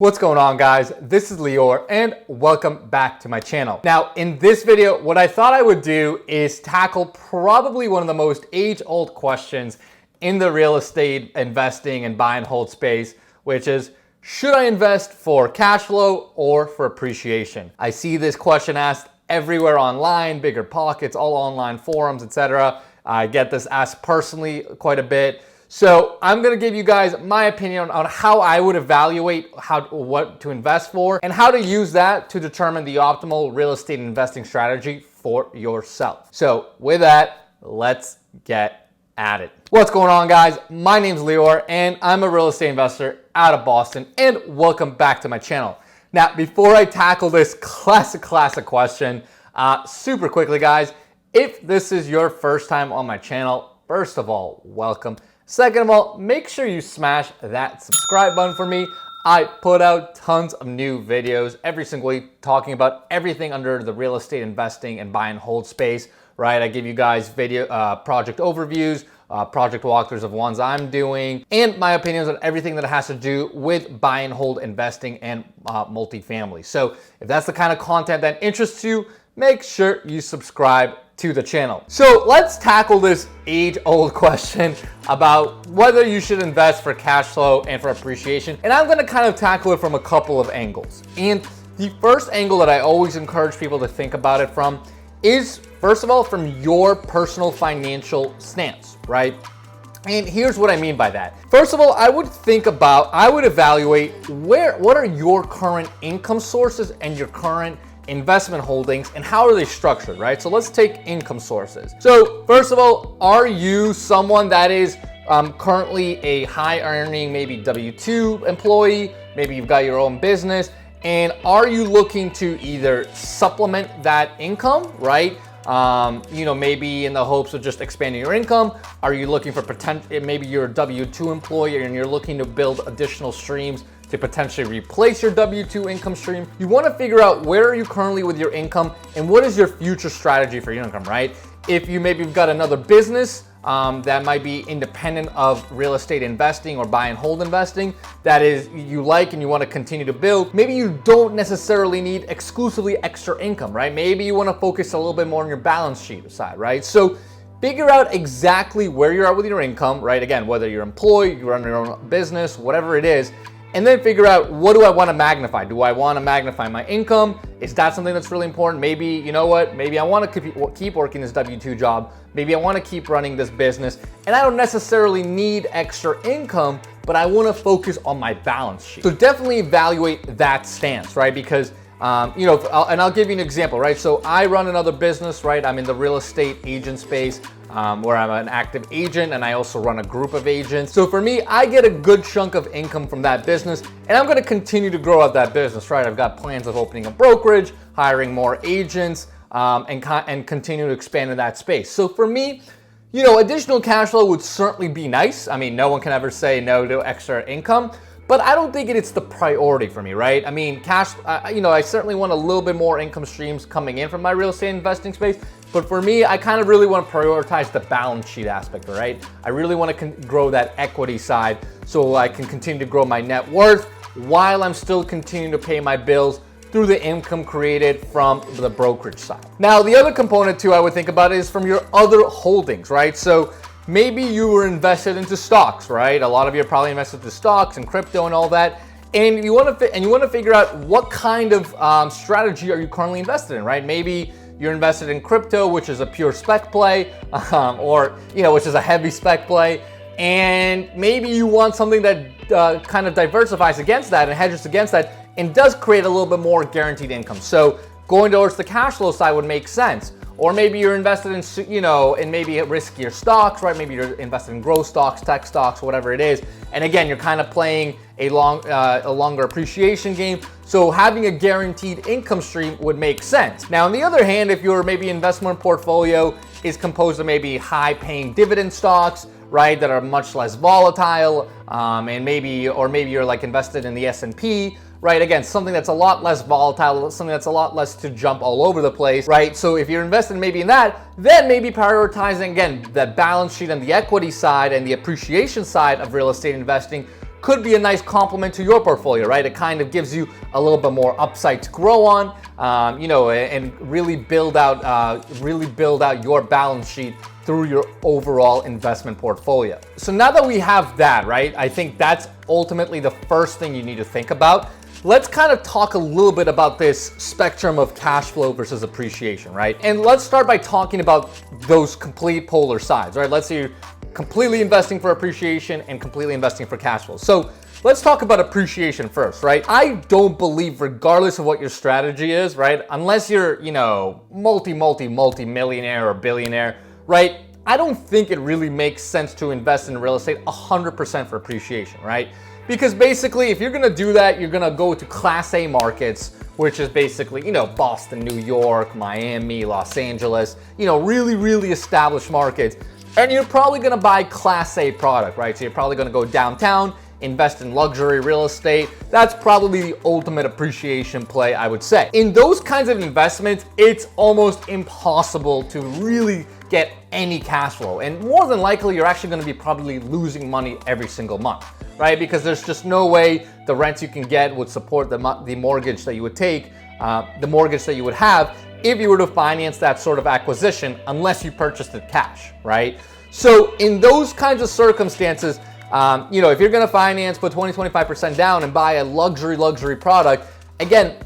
What's going on, guys? This is Lior and welcome back to my channel. Now, in this video, what I thought I would do is tackle probably one of the most age-old questions in the real estate investing and buy and hold space, which is, should I invest for cash flow or for appreciation? I see this question asked everywhere online, Bigger Pockets, all online forums, etc. I get this asked personally quite a bit. So I'm gonna give you guys my opinion on how I would evaluate what to invest for and how to use that to determine the optimal real estate investing strategy for yourself. So with that, let's get at it. What's going on, guys? My name's Lior and I'm a real estate investor out of Boston, and welcome back to my channel. Now, before I tackle this classic question, super quickly, guys, if this is your first time on my channel, first of all, welcome. Second of all, make sure you smash that subscribe button for me. I put out tons of new videos every single week talking about everything under the real estate investing and buy and hold space, right? I give you guys video project overviews, project walkthroughs of ones I'm doing, and my opinions on everything that has to do with buy and hold investing and multifamily. So if that's the kind of content that interests you, make sure you subscribe to the channel. So let's tackle this age-old question about whether you should invest for cash flow and for appreciation. And I'm gonna kind of tackle it from a couple of angles. And the first angle that I always encourage people to think about it from is, first of all, from your personal financial stance, right? And here's what I mean by that. First of all, I would evaluate what are your current income sources and your current investment holdings and how are they structured, right? So let's take income sources. So first of all, are you someone that is currently a high earning, maybe W-2 employee? Maybe you've got your own business, and are you looking to either supplement that income, right? Maybe in the hopes of just expanding your income? Are you looking for potential, maybe you're a W-2 employee and you're looking to build additional streams to potentially replace your W-2 income stream? You want to figure out where are you currently with your income and what is your future strategy for your income, right? If maybe you've got another business that might be independent of real estate investing or buy and hold investing that is you like and you want to continue to build, maybe you don't necessarily need exclusively extra income, right? Maybe you want to focus a little bit more on your balance sheet side, right? So figure out exactly where you're at with your income, right? Again, whether you're employed, you run your own business, whatever it is, and then figure out, what do I want to magnify? Do I want to magnify my income? Is that something that's really important? Maybe, you know what? Maybe I want to keep working this W-2 job. Maybe I want to keep running this business, and I don't necessarily need extra income, but I want to focus on my balance sheet. So definitely evaluate that stance, right? Because and I'll give you an example, right? So I run another business, right? I'm in the real estate agent space where I'm an active agent, and I also run a group of agents. So for me, I get a good chunk of income from that business, and I'm gonna continue to grow out that business, right? I've got plans of opening a brokerage, hiring more agents, and continue to expand in that space. So for me, additional cash flow would certainly be nice. I mean, no one can ever say no to extra income, but I don't think it's the priority for me, right? I mean, cash, I certainly want a little bit more income streams coming in from my real estate investing space, but for me, I kind of really want to prioritize the balance sheet aspect, right? I really want to grow that equity side so I can continue to grow my net worth while I'm still continuing to pay my bills through the income created from the brokerage side. Now, the other component too I would think about is from your other holdings, right? So maybe you were invested into stocks, right? A lot of you are probably invested into stocks and crypto and all that. And you want to figure out what kind of strategy are you currently invested in, right? Maybe you're invested in crypto, which is a pure spec play, which is a heavy spec play. And maybe you want something that kind of diversifies against that and hedges against that and does create a little bit more guaranteed income. So going towards the cash flow side would make sense. Or maybe you're invested in maybe riskier stocks, right? Maybe you're invested in growth stocks, tech stocks, whatever it is. And again, you're kind of playing a longer appreciation game. So having a guaranteed income stream would make sense. Now, on the other hand, if your maybe investment portfolio is composed of maybe high-paying dividend stocks, right, that are much less volatile, and maybe you're like invested in the S&P, right? Again, something that's a lot less volatile, something that's a lot less to jump all over the place, right? So if you're invested maybe in that, then maybe prioritizing, again, the balance sheet and the equity side and the appreciation side of real estate investing could be a nice complement to your portfolio, right? It kind of gives you a little bit more upside to grow on, and really build out your balance sheet through your overall investment portfolio. So now that we have that, right, I think that's ultimately the first thing you need to think about. Let's kind of talk a little bit about this spectrum of cash flow versus appreciation, right? And let's start by talking about those complete polar sides, right? Let's say you're completely investing for appreciation and completely investing for cash flow. So let's talk about appreciation first, right? I don't believe, regardless of what your strategy is, right, unless you're, multi-millionaire or billionaire, right, I don't think it really makes sense to invest in real estate 100% for appreciation, right? Because basically, if you're gonna do that, you're gonna go to Class A markets, which is basically, Boston, New York, Miami, Los Angeles, really, really established markets. And you're probably gonna buy Class A product, right? So you're probably gonna go downtown, invest in luxury real estate. That's probably the ultimate appreciation play, I would say. In those kinds of investments, it's almost impossible to really get any cash flow. And more than likely, you're actually gonna be probably losing money every single month, right? Because there's just no way the rents you can get would support the mortgage that you would take, the mortgage that you would have if you were to finance that sort of acquisition, unless you purchased it cash, right? So in those kinds of circumstances, if you're gonna finance, put 20-25% down and buy a luxury product, again,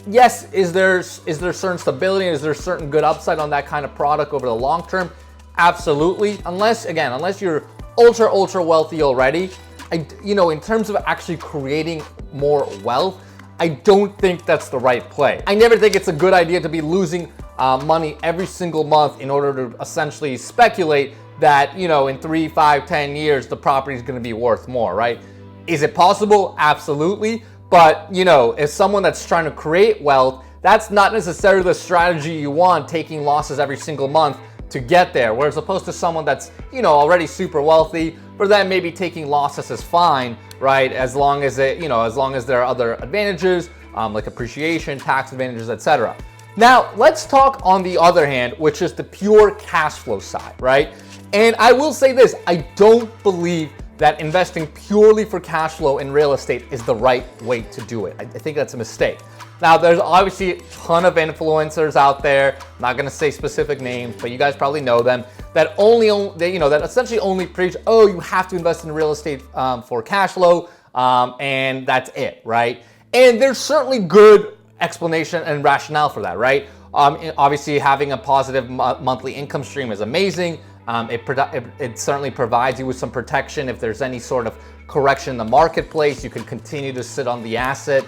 yes, is there certain stability? Is there certain good upside on that kind of product over the long term? Absolutely. Unless you're ultra wealthy already, in terms of actually creating more wealth, I don't think that's the right play. I never think it's a good idea to be losing money every single month in order to essentially speculate that, in 3, 5, 10 years, the property is going to be worth more, right? Is it possible? Absolutely. But, as someone that's trying to create wealth, that's not necessarily the strategy you want, taking losses every single month to get there. Whereas opposed to someone that's, already super wealthy, for them maybe taking losses is fine, right? As long as there are other advantages, like appreciation, tax advantages, etc. Now, let's talk on the other hand, which is the pure cash flow side, right? And I will say this, I don't believe that investing purely for cash flow in real estate is the right way to do it. I think that's a mistake. Now, there's obviously a ton of influencers out there, I'm not gonna say specific names, but you guys probably know them, that that essentially only preach, oh, you have to invest in real estate for cash flow, and that's it, right? And there's certainly good explanation and rationale for that, right? Obviously, having a positive monthly income stream is amazing. It certainly provides you with some protection if there's any sort of correction in the marketplace. You can continue to sit on the asset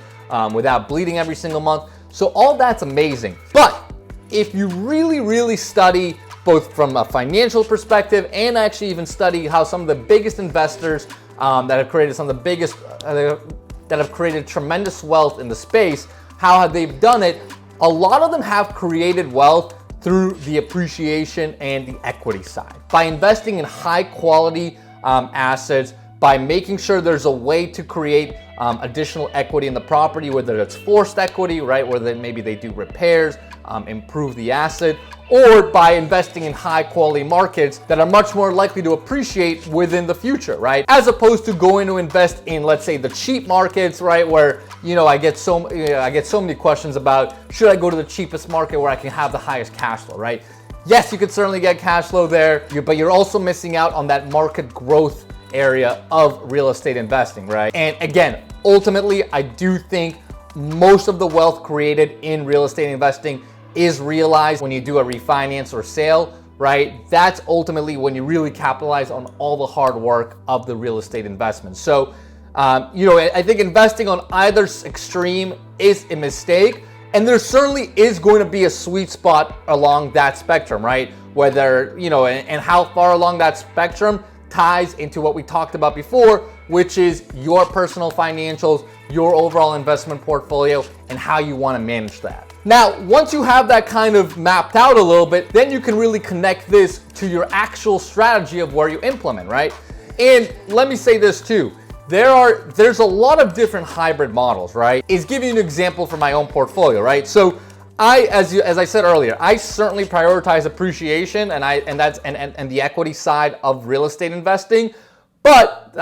without bleeding every single month. So all that's amazing. But if you really study both from a financial perspective and actually even study how some of the biggest investors that have created that have created tremendous wealth in the space, how they've done it, a lot of them have created wealth through the appreciation and the equity side. By investing in high quality assets, by making sure there's a way to create additional equity in the property, whether it's forced equity, right, where maybe they do repairs, improve the asset, or by investing in high quality markets that are much more likely to appreciate within the future, right? As opposed to going to invest in, let's say, the cheap markets, right, where I get so many questions about, should I go to the cheapest market where I can have the highest cash flow, right? Yes, you could certainly get cash flow there, but you're also missing out on that market growth area of real estate investing, right? And again, ultimately, I do think most of the wealth created in real estate investing is realized when you do a refinance or sale, right? That's ultimately when you really capitalize on all the hard work of the real estate investment. So, I think investing on either extreme is a mistake, and there certainly is going to be a sweet spot along that spectrum, right? Whether, and how far along that spectrum ties into what we talked about before, which is your personal financials, your overall investment portfolio, and how you want to manage that. Now, once you have that kind of mapped out a little bit, then you can really connect this to your actual strategy of where you implement, right? And let me say this too. There's a lot of different hybrid models, right? Is giving you an example for my own portfolio, right? So as I said earlier, I certainly prioritize appreciation and the equity side of real estate investing. But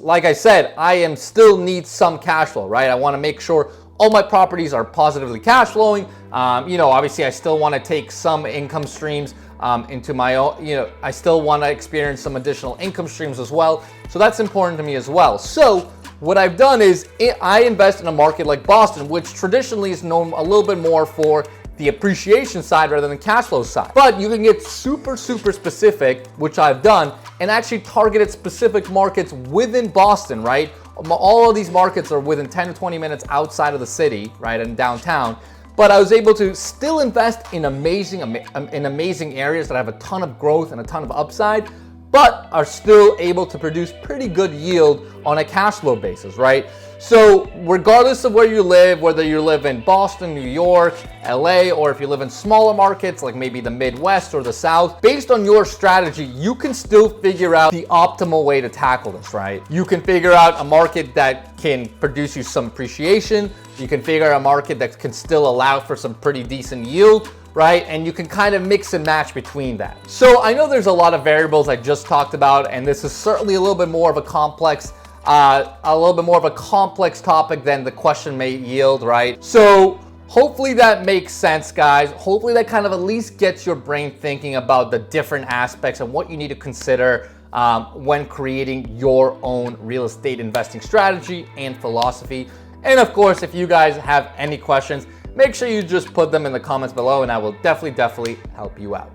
like I said, I am still need some cash flow, right? I want to make sure all my properties are positively cash flowing. Obviously I still want to take some income streams into my own, I still want to experience some additional income streams as well. So that's important to me as well. So what I've done is I invest in a market like Boston, which traditionally is known a little bit more for the appreciation side rather than cash flow side. But you can get super specific, which I've done, and actually targeted specific markets within Boston, right? All of these markets are within 10 to 20 minutes outside of the city, right, and downtown. But I was able to still invest in amazing areas that have a ton of growth and a ton of upside, but are still able to produce pretty good yield on a cash flow basis, right? So regardless of where you live, whether you live in Boston, New York, LA, or if you live in smaller markets like maybe the Midwest or the South, based on your strategy, you can still figure out the optimal way to tackle this, right? You can figure out a market that can produce you some appreciation. You can figure out a market that can still allow for some pretty decent yield, right? And you can kind of mix and match between that. So I know there's a lot of variables I just talked about, and this is certainly a little bit more of a complex topic than the question may yield, right? So hopefully that makes sense, guys. Hopefully that kind of at least gets your brain thinking about the different aspects and what you need to consider when creating your own real estate investing strategy and philosophy. And of course, if you guys have any questions, make sure you just put them in the comments below and I will definitely help you out.